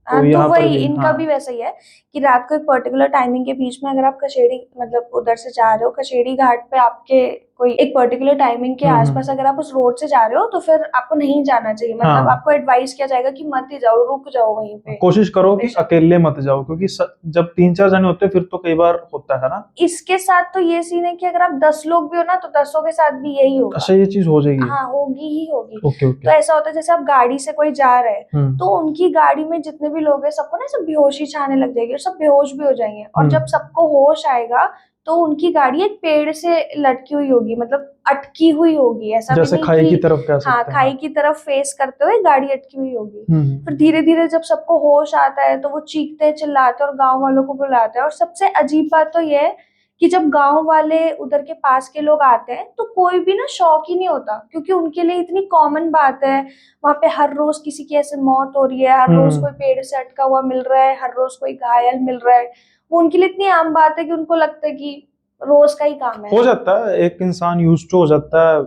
तो हाँ, तो यहाँ पर वही भी इनका भी हाँ। वैसा ही है कि रात को एक पर्टिकुलर टाइमिंग के बीच में अगर आप कशेड़ी मतलब उधर से जा रहे हो, कशेड़ी घाट पे आपके कोई एक पर्टिकुलर टाइमिंग के आसपास अगर आप उस रोड से जा रहे हो, तो फिर आपको नहीं जाना चाहिए। मतलब हाँ, आपको एडवाइस किया जाएगा कि मत ही जाओ, रुक जाओ वहीं पे। कोशिश करो कि बेशक। अकेले मत जाओ, क्योंकि जब 3-4 जने होते हैं फिर तो कई बार होता है ना। इसके साथ तो ये सीन है कि अगर आप 10 लोग भी हो ना, तो 10 के साथ भी यही होगा। अच्छा, ये चीज हो जाएगी। हाँ, होगी ही होगी। ओके तो ओके। ऐसा होता है जैसे आप गाड़ी से कोई जा रहे हैं, तो उनकी गाड़ी में जितने भी लोग हैं सबको ना सब बेहोशी छाने लग जाएगी और सब बेहोश भी हो जाएंगे। और जब सबको होश आएगा तो उनकी गाड़ी एक पेड़ से लटकी हुई होगी, मतलब अटकी हुई होगी, ऐसा भी जैसे नहीं खाई की कि तरफ कह हाँ, सकते हैं। खाई की तरफ फेस करते हुए गाड़ी अटकी हुई होगी। फिर हम्म। धीरे धीरे जब सबको होश आता है तो वो चीखते हैं, चिल्लाते हैं और गांव वालों को बुलाते हैं। और सबसे अजीब बात तो ये है कि जब गांव वाले उधर के पास के लोग आते हैं तो कोई भी ना शौक ही नहीं होता, क्योंकि उनके लिए इतनी कॉमन बात है। वहां पे हर रोज किसी की ऐसे मौत हो रही है, हर रोज कोई पेड़ से अटका हुआ मिल रहा है, हर रोज कोई घायल मिल रहा है। वो उनके लिए इतनी आम बात है कि उनको लगता है कि रोज का ही काम है। हो जाता है, एक इंसान यूज टू हो जाता है,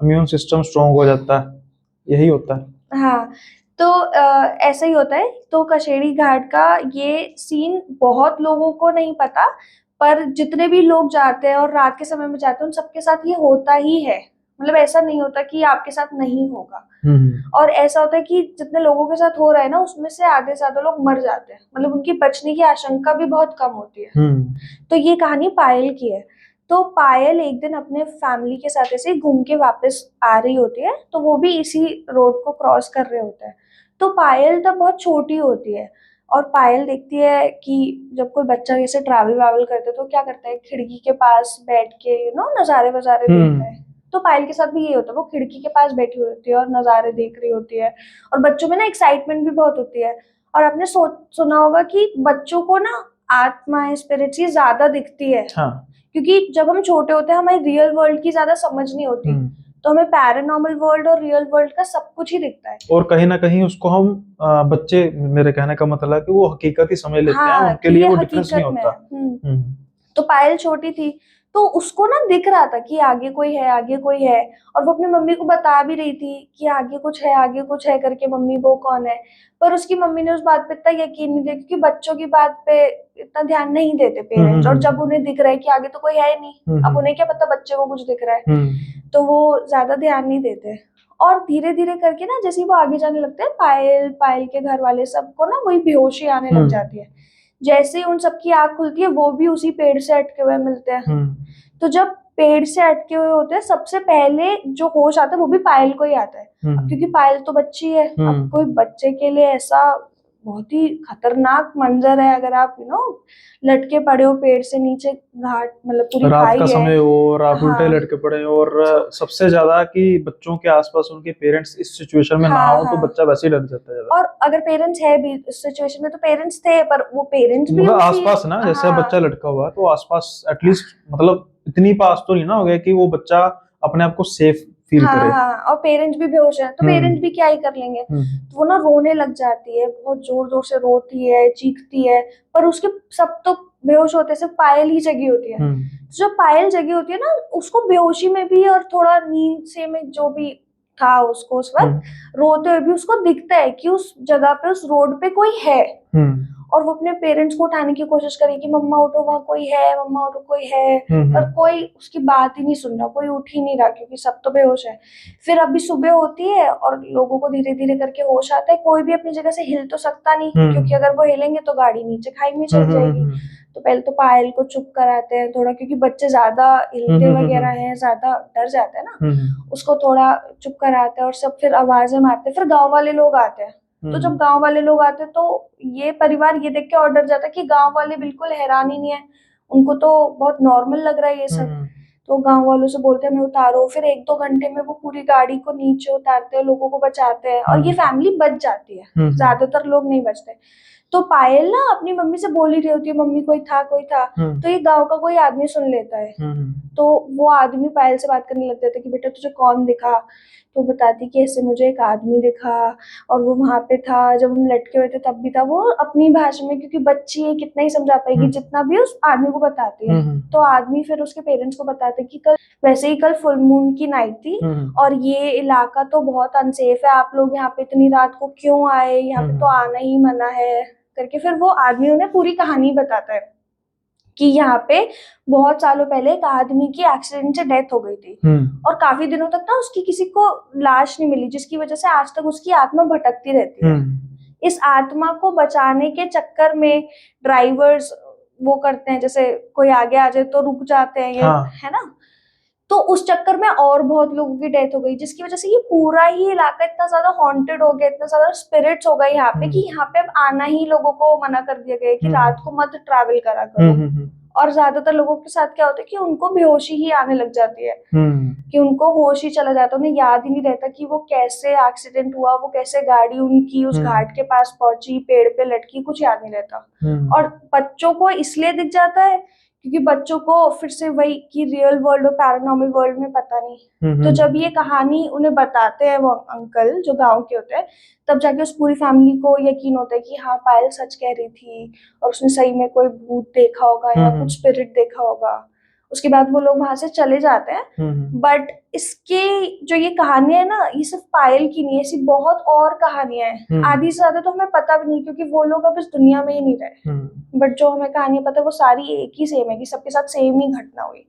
इम्यून सिस्टम स्ट्रांग हो जाता है, यही होता है। हाँ, तो ऐसा ही होता है। तो कशेड़ी घाट का ये सीन बहुत लोगों को नहीं पता, पर जितने भी लोग जाते हैं और रात के समय में जाते हैं उन सबके साथ ये होता ही है। मतलब ऐसा नहीं होता कि आपके साथ नहीं होगा। और ऐसा होता है कि जितने लोगों के साथ हो रहा है ना, उसमें से आधे से ज्यादा लोग मर जाते हैं, मतलब उनकी बचने की आशंका भी बहुत कम होती है। तो ये कहानी पायल की है। तो पायल एक दिन अपने फैमिली के साथ ऐसे ही घूम के वापस आ रही होती है, तो वो भी इसी रोड को क्रॉस कर रहे होते हैं। तो पायल तब बहुत छोटी होती है, और पायल देखती है कि जब कोई बच्चा जैसे ट्रैवल वावल करते तो क्या करता है, खिड़की के पास बैठ के नजारे वजारे देखता है। तो पायल के साथ भी ये होता है, वो खिड़की के पास बैठी हुई होती है और नजारे देख रही होती है। और बच्चों में ना एक्साइटमेंट भी बहुत होती है। और आपने सुना होगा कि बच्चों को ना आत्माएं, स्पिरिट्स ये ज्यादा दिखती है। हाँ। क्योंकि जब हम छोटे होते हैं हमें रियल वर्ल्ड की ज्यादा समझ नहीं होती, तो हमें पैरानॉर्मल वर्ल्ड और रियल वर्ल्ड का सब कुछ ही दिखता है। और कहीं ना कहीं उसको हम बच्चे, मेरे कहने का मतलब है कि वो हकीकत ही समझ लेते हैं, हाँ, उनके कि लिए ये वो डिफरेंस नहीं हकीकत में होता। है। तो पायल छोटी थी, तो उसको ना दिख रहा था कि आगे कोई है, आगे कोई है। और वो अपनी मम्मी को बता भी रही थी कि आगे कुछ है, आगे कुछ है करके, मम्मी वो कौन है। पर उसकी मम्मी ने उस बात पे इतना यकीन नहीं दिया, क्योंकि बच्चों की बात पे इतना ध्यान नहीं देते पेरेंट्स। और जब उन्हें दिख रहा है कि आगे तो कोई है ही नहीं, अब उन्हें क्या पता बच्चे को कुछ दिख रहा है, तो वो ज्यादा ध्यान नहीं देते। और धीरे धीरे करके ना, जैसे ही वो आगे जाने लगते हैं, पायल पायल के घर वाले सबको ना वही बेहोशी आने लग जाती है। जैसे ही उन सबकी आंख खुलती है, वो भी उसी पेड़ से अटके हुए मिलते हैं। तो जब पेड़ से अटके हुए होते हैं, सबसे पहले जो होश आता है वो भी पायल को ही आता है। अब क्योंकि पायल तो बच्ची है, अब कोई बच्चे के लिए ऐसा बहुत ही खतरनाक मंजर है, अगर आप लटके पड़े हो पेड़ से नीचे, घाट मतलब पूरी रात खाई का है। समय हो और आप उल्टे हाँ, लटके पड़े हो, और तो सबसे ज्यादा कि बच्चों के आसपास उनके पेरेंट्स इस सिचुएशन में ना हाँ हो तो हाँ। बच्चा वैसे ही डर जाता है ज्यादा। और अगर पेरेंट्स है भी इस सिचुएशन में, तो पेरेंट्स थे, पर वो पेरेंट्स भी मतलब उसी, आसपास ना, जैसे बच्चा हाँ लटका हुआ है तो आसपास एटलीस्ट, मतलब इतनी पास तो नहीं ना हो गया कि वो बच्चा अपने आप को सेफ फील हाँ करे। हाँ। और पेरेंट्स भी बेहोश है, तो पेरेंट्स भी हम्म। क्या ही कर लेंगे। हम्म। तो वो ना रोने लग जाती है, बहुत जोर जोर से रोती है, चीखती है। पर उसके सब तो बेहोश होते हैं, सिर्फ पायल ही जगी होती है। तो जब पायल जगी होती है ना, उसको बेहोशी में भी और थोड़ा नींद से में जो भी था उसको उस वक्त, रोते हुए भी उसको दिखता है कि उस जगह पे, उस रोड पे कोई है। और वो अपने पेरेंट्स को उठाने की कोशिश करे कि मम्मा उठो, वहां कोई है, मम्मा उठो, कोई है। पर कोई उसकी बात ही नहीं सुन रहा, कोई उठ ही नहीं रहा, क्योंकि सब तो बेहोश है। फिर अभी सुबह होती है और लोगों को धीरे धीरे करके होश आता है। कोई भी अपनी जगह से हिल तो सकता नहीं, क्योंकि अगर वो हिलेंगे तो गाड़ी नीचे खाई में चल जाएगी। तो पहले तो पायल को चुप कराते हैं थोड़ा, क्योंकि बच्चे ज्यादा हिलते वगैरह हैं, ज्यादा डर जाते हैं ना। उसको थोड़ा चुप कराते हैं और सब फिर आवाजें मारते हैं। फिर गांव वाले लोग आते हैं। तो जब गांव वाले लोग आते हैं, तो ये परिवार ये देख के और डर जाता है कि गांव वाले बिल्कुल हैरान ही नहीं है, उनको तो बहुत नॉर्मल लग रहा है ये सब। तो गांव वालों से बोलते हैं हमें उतारो। फिर 1-2 घंटे में वो पूरी गाड़ी को नीचे उतारते हैं, लोगों को बचाते हैं, और ये फैमिली बच जाती है। ज्यादातर लोग नहीं बचते। तो पायल ना अपनी मम्मी से बोल ही रही होती है, मम्मी कोई था, कोई था। तो ये गांव का कोई आदमी सुन लेता है। तो वो आदमी पायल से बात करने लग जाता है कि बेटा तुझे कौन दिखा। तो बताती कि ऐसे मुझे एक आदमी दिखा, और वो वहां पे था जब हम लटके हुए थे, तब भी था। वो अपनी भाषा में, क्योंकि बच्ची है कितना ही समझा पाएगी, जितना भी उस आदमी को बताती है। तो आदमी फिर उसके पेरेंट्स को बताते कि कल, वैसे ही कल फुल मून की नाइट थी, और ये इलाका तो बहुत अनसेफ है, आप लोग यहाँ पे इतनी रात को क्यों आए, यहाँ पे तो आना ही मना है करके। फिर वो आदमी उन्हें पूरी कहानी बताता है कि यहाँ पे बहुत सालों पहले एक आदमी की एक्सीडेंट से डेथ हो गई थी, और काफी दिनों तक ना उसकी किसी को लाश नहीं मिली, जिसकी वजह से आज तक उसकी आत्मा भटकती रहती है। इस आत्मा को बचाने के चक्कर में ड्राइवर्स वो करते हैं, जैसे कोई आगे आ जाए तो रुक जाते हैं, ये है ना। तो उस चक्कर में और बहुत लोगों की डेथ हो गई, जिसकी वजह से ये पूरा ही इलाका इतना ज्यादा हॉन्टेड हो गया, इतना ज्यादा स्पिरिट्स हो गए यहाँ पे, कि यहाँ पे अब आना ही लोगों को मना कर दिया गया है कि रात को मत ट्रैवल करा करो। और ज्यादातर लोगों के साथ क्या होता है कि उनको बेहोशी ही आने लग जाती है, कि उनको होश ही चला जाता है, उन्हें याद ही नहीं रहता कि वो कैसे एक्सीडेंट हुआ, वो कैसे गाड़ी उनकी उस घाट के पास पहुंची, पेड़ पे लटकी, कुछ याद नहीं रहता। और बच्चों को इसलिए दिख जाता है क्योंकि बच्चों को फिर से वही कि रियल वर्ल्ड और पैरानॉर्मल वर्ल्ड में पता नहीं। तो जब ये कहानी उन्हें बताते हैं वो अंकल जो गांव के होते हैं, तब जाके उस पूरी फैमिली को यकीन होता है कि हाँ पायल सच कह रही थी, और उसने सही में कोई भूत देखा होगा या कुछ स्पिरिट देखा होगा। उसके बाद वो लोग वहां से चले जाते हैं। बट इसके जो ये कहानियां है ना, ये सिर्फ पायल की नहीं है, ऐसी बहुत और कहानियां हैं। आधी से ज्यादा तो हमें पता भी नहीं, क्योंकि वो लोग अब इस दुनिया में ही नहीं रहे। बट जो हमें कहानियां पता है वो सारी एक ही सेम है, कि सबके साथ सेम ही घटना हुई।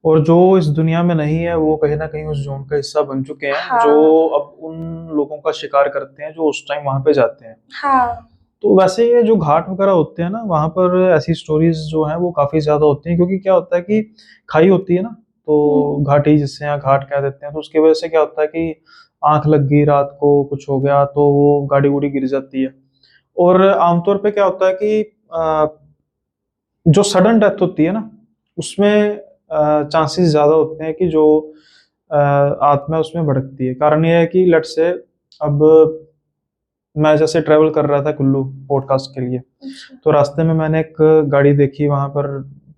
और जो इस दुनिया में नहीं है वो कहीं ना कहीं उस जोन का हिस्सा बन चुके हैं, हाँ। जो अब उन लोगों का शिकार करते हैं जो उस टाइम वहां पे जाते हैं। हाँ। तो वैसे ये जो घाट वगैरह होते हैं ना, वहां पर ऐसी स्टोरीज जो हैं वो काफी ज्यादा होती हैं, क्योंकि क्या होता है कि खाई होती है ना, तो घाटी जिससे यहाँ घाट कह देते हैं, तो उसकी वजह से क्या होता है कि आंख लग गई, रात को कुछ हो गया तो वो गाड़ी गुड़ी गिर जाती है। और आमतौर पे क्या होता है कि जो सडन डेथ होती है ना, उसमें चांसेस ज्यादा होते हैं कि जो आत्मा है उसमें भड़कती है। कारण ये है कि लेट से, अब मैं जैसे ट्रेवल कर रहा था कुल्लू पॉडकास्ट के लिए, अच्छा। तो रास्ते में मैंने एक गाड़ी देखी, वहां पर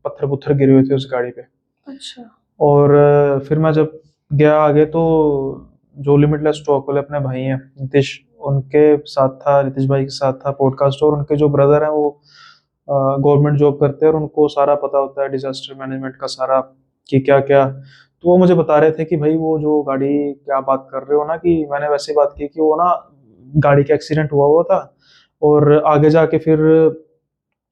पत्थर पुत्थर गिरे हुए थे उस गाड़ी पे। अच्छा। और फिर मैं जब गया आगे, तो जो लिमिटलेस टॉक वाले अपने भाई हैं नितिश, उनके साथ था, नितिश भाई के साथ था पॉडकास्ट, और उनके जो ब्रदर हैं वो गवर्नमेंट जॉब करते हैं, और उनको सारा पता होता है डिजास्टर मैनेजमेंट का सारा कि क्या क्या। तो वो मुझे बता रहे थे कि भाई वो जो गाड़ी क्या बात कर रहे हो ना, कि मैंने वैसे बात की कि वो ना गाड़ी का एक्सीडेंट हुआ हुआ था और आगे जाके फिर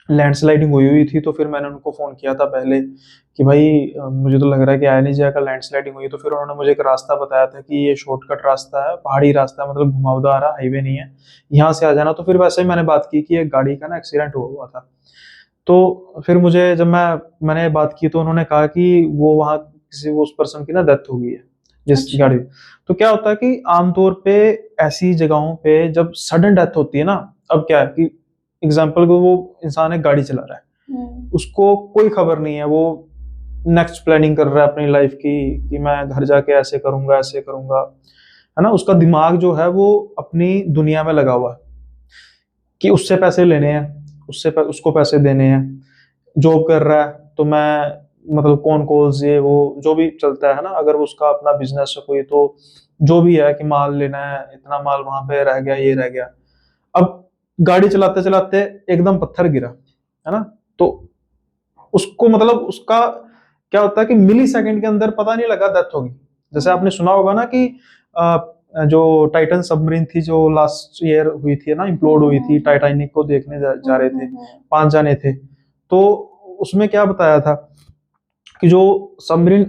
लैंडस्लाइडिंग हुई हुई थी। तो फिर मैंने उनको फ़ोन किया था पहले कि भाई मुझे तो लग रहा है कि आया नहीं जाएगा, लैंडस्लाइडिंग हुई। तो फिर उन्होंने मुझे एक रास्ता बताया था कि ये शॉर्टकट रास्ता है, पहाड़ी रास्ता है, मतलब घुमावदार है, हाईवे नहीं है, यहाँ से आ जाना। तो फिर वैसे ही मैंने बात की कि एक गाड़ी का ना एक्सीडेंट हुआ हुआ था। तो फिर मुझे जब मैंने बात की तो उन्होंने कहा कि वो वहाँ किसी वो उस पर्सन की ना डेथ हो गई है जिस अच्छा। गाड़ी। तो क्या होता है कि आमतौर पे ऐसी जगहों पे जब सडन डेथ होती है ना, अब क्या है कि एग्जाम्पल को वो इंसान एक गाड़ी चला रहा है, उसको कोई खबर नहीं है, वो नेक्स्ट प्लानिंग कर रहा है अपनी लाइफ की कि मैं घर जाके ऐसे करूंगा, है ना। उसका दिमाग जो है वो अपनी दुनिया में लगा हुआ है कि उससे पैसे लेने हैं, उसको पैसे देने हैं, जॉब कर रहा है तो मैं मतलब कौन कॉल्स ये वो जो भी चलता है ना, अगर वो उसका अपना बिजनेस है कोई तो जो भी है कि माल लेना है, इतना माल वहां पे रह गया, ये रह गया। अब गाड़ी चलाते चलाते एकदम पत्थर गिरा, है ना। तो उसको मतलब उसका क्या होता है कि मिली सेकंड के अंदर पता नहीं लगा डेथ होगी। जैसे आपने सुना होगा ना कि अ, जो टाइटन सबमरीन थी जो लास्ट ईयर हुई थी ना, इम्प्लोड हुई थी, टाइटैनिक को देखने जा रहे थे, 5 जाने थे। तो उसमें क्या बताया था कि जो सबमरीन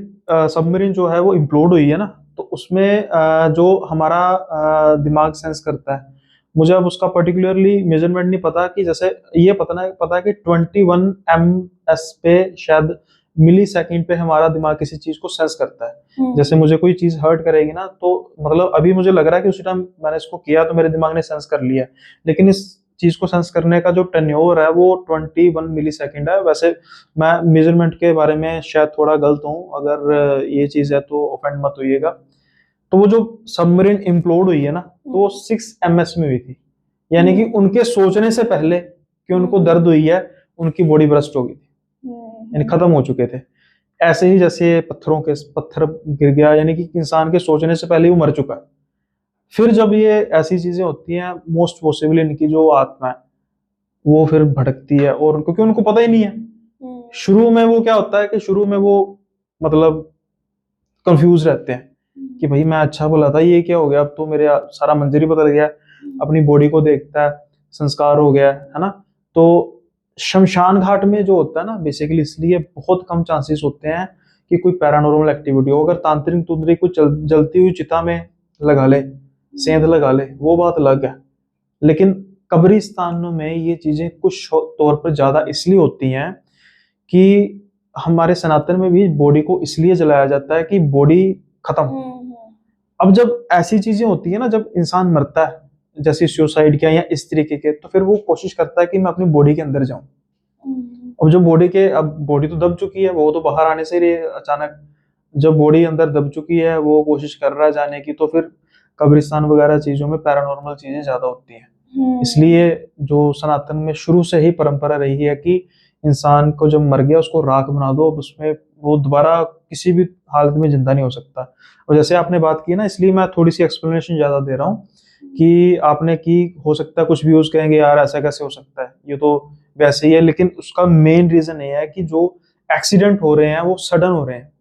सबमरीन जो है वो इम्प्लोड हुई है ना, तो उसमें जो हमारा दिमाग सेंस करता है, मुझे अब उसका पर्टिकुलरली मेजरमेंट नहीं पता कि जैसे ये पता है कि 21 ms पे शायद मिली सेकंड पे हमारा दिमाग किसी चीज को सेंस करता है। जैसे मुझे कोई चीज हर्ट करेगी ना, तो मतलब अभी मुझे लग रहा है कि उसी टाइम मैंने इसको किया तो मेरे दिमाग ने सेंस कर लिया, लेकिन इस चीज को सेंस करने का जो टेन्योर है वो 21 मिली सेकंड है। वैसे मैं मेजरमेंट के बारे में शायद थोड़ा गलत हूँ, अगर ये चीज है तो ऑफेंड मत होइएगा। तो वो जो सबमरीन इम्प्लोड हुई है ना, तो वो 6 ms में हुई थी, यानी कि उनके सोचने से पहले कि उनको दर्द हुई है, उनकी बॉडी ब्रस्ट हो गई थी, यानी खत्म हो चुके थे। ऐसे ही जैसे पत्थर गिर गया, यानी कि इंसान के सोचने से पहले ही वो मर चुका है। फिर जब ये ऐसी चीजें होती हैं, मोस्ट पॉसिबल इनकी जो आत्मा है वो फिर भटकती है, और क्योंकि उनको पता ही नहीं है। शुरू में वो क्या होता है कि शुरू में वो मतलब कंफ्यूज रहते हैं कि भाई मैं अच्छा बोला था, ये क्या हो गया, अब तो मेरे सारा मंजर ही बदल गया, अपनी बॉडी को देखता है, संस्कार हो गया है ना। तो शमशान घाट में जो होता है ना, बेसिकली इसलिए बहुत कम चांसेस होते हैं कि कोई पैरानॉर्मल एक्टिविटी हो। अगर तांत्रिक तुंत्रिक कोई जलती हुई चिता में लगा ले, सेंध लगा ले, वो बात अलग है। लेकिन कब्रिस्तानों में ये चीजें कुछ तौर पर ज्यादा इसलिए होती हैं कि हमारे सनातन में भी बॉडी को इसलिए जलाया जाता है कि बॉडी खत्म हो। अब जब ऐसी चीजें होती है ना, जब इंसान मरता है, जैसे सुसाइड किया या इस तरीके के, तो फिर वो कोशिश करता है कि मैं अपनी बॉडी के अंदर जाऊं। अब जो अब बॉडी तो दब चुकी है, वो तो बाहर आने से ही अचानक, जब बॉडी अंदर दब चुकी है वो कोशिश कर रहा है जाने की, तो फिर कब्रिस्तान वगैरह चीजों में पैरानॉर्मल चीजें ज्यादा होती हैं। इसलिए जो सनातन में शुरू से ही परंपरा रही है कि इंसान को जब मर गया उसको राख बना दो, अब उसमें वो दोबारा किसी भी हालत में जिंदा नहीं हो सकता। और जैसे आपने बात की ना, इसलिए मैं थोड़ी सी एक्सप्लेनेशन ज्यादा दे रहा हूँ कि आपने की, हो सकता है कुछ व्यूज कहेंगे यार ऐसा कैसे हो सकता है, ये तो वैसे ही है, लेकिन उसका मेन रीजन ये है कि जो एक्सीडेंट हो रहे हैं वो सडन हो रहे हैं,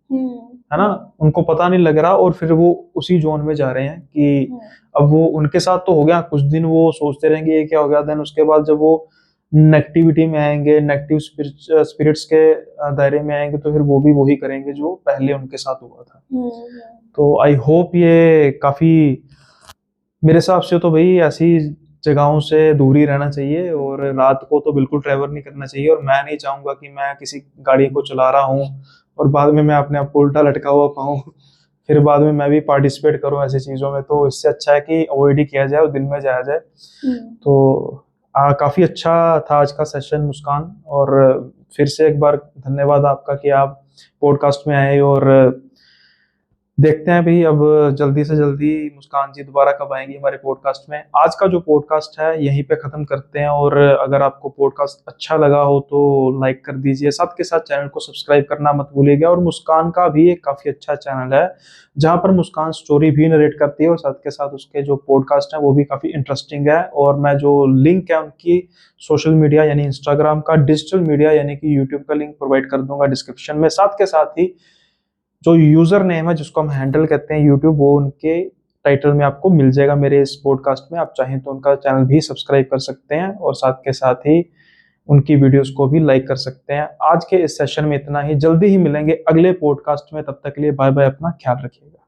है ना, उनको पता नहीं लग रहा, और फिर वो उसी जोन में जा रहे हैं कि अब वो उनके साथ तो हो गया, कुछ दिन वो सोचते रहेंगे ये क्या हो गया, देन उसके बाद जब वो नेगेटिविटी में आएंगे, नेगेटिव स्पिरिट्स के दायरे में आएंगे, तो फिर वो भी वही करेंगे जो पहले उनके साथ हुआ था। तो आई होप ये काफी, मेरे हिसाब से तो भाई ऐसी जगहों से दूर ही रहना चाहिए, और रात को तो बिल्कुल ट्रैवल नहीं करना चाहिए। और मैं नहीं चाहूंगा कि मैं किसी गाड़ी को चला रहा हूँ और बाद में मैं अपने आप को उल्टा लटका हुआ पाऊँ, फिर बाद में मैं भी पार्टिसिपेट करूँ ऐसी चीजों में। तो इससे अच्छा है कि अवॉइड ही किया जाए और दिन में जाया जाए। तो काफी अच्छा था आज का सेशन मुस्कान, और फिर से एक बार धन्यवाद आपका कि आप पॉडकास्ट में आए। और देखते हैं भाई अब जल्दी से जल्दी मुस्कान जी दोबारा कब आएंगी हमारे पॉडकास्ट में। आज का जो पॉडकास्ट है यहीं पे खत्म करते हैं, और अगर आपको पॉडकास्ट अच्छा लगा हो तो लाइक कर दीजिए, साथ के साथ चैनल को सब्सक्राइब करना मत भूलिएगा। और मुस्कान का भी एक काफी अच्छा चैनल है जहां पर मुस्कान स्टोरी भी नरेट करती है, और साथ के साथ उसके जो पॉडकास्ट है वो भी काफी इंटरेस्टिंग है। और मैं जो लिंक है उनकी सोशल मीडिया यानी इंस्टाग्राम का, डिजिटल मीडिया यानी कि यूट्यूब का लिंक प्रोवाइड कर दूंगा डिस्क्रिप्शन में। साथ के साथ ही जो यूजर नेम है जिसको हम हैंडल कहते हैं यूट्यूब, वो उनके टाइटल में आपको मिल जाएगा मेरे इस पॉडकास्ट में। आप चाहें तो उनका चैनल भी सब्सक्राइब कर सकते हैं और साथ के साथ ही उनकी वीडियोस को भी लाइक कर सकते हैं। आज के इस सेशन में इतना ही, जल्दी ही मिलेंगे अगले पॉडकास्ट में, तब तक के लिए बाय बाय, अपना ख्याल रखिएगा।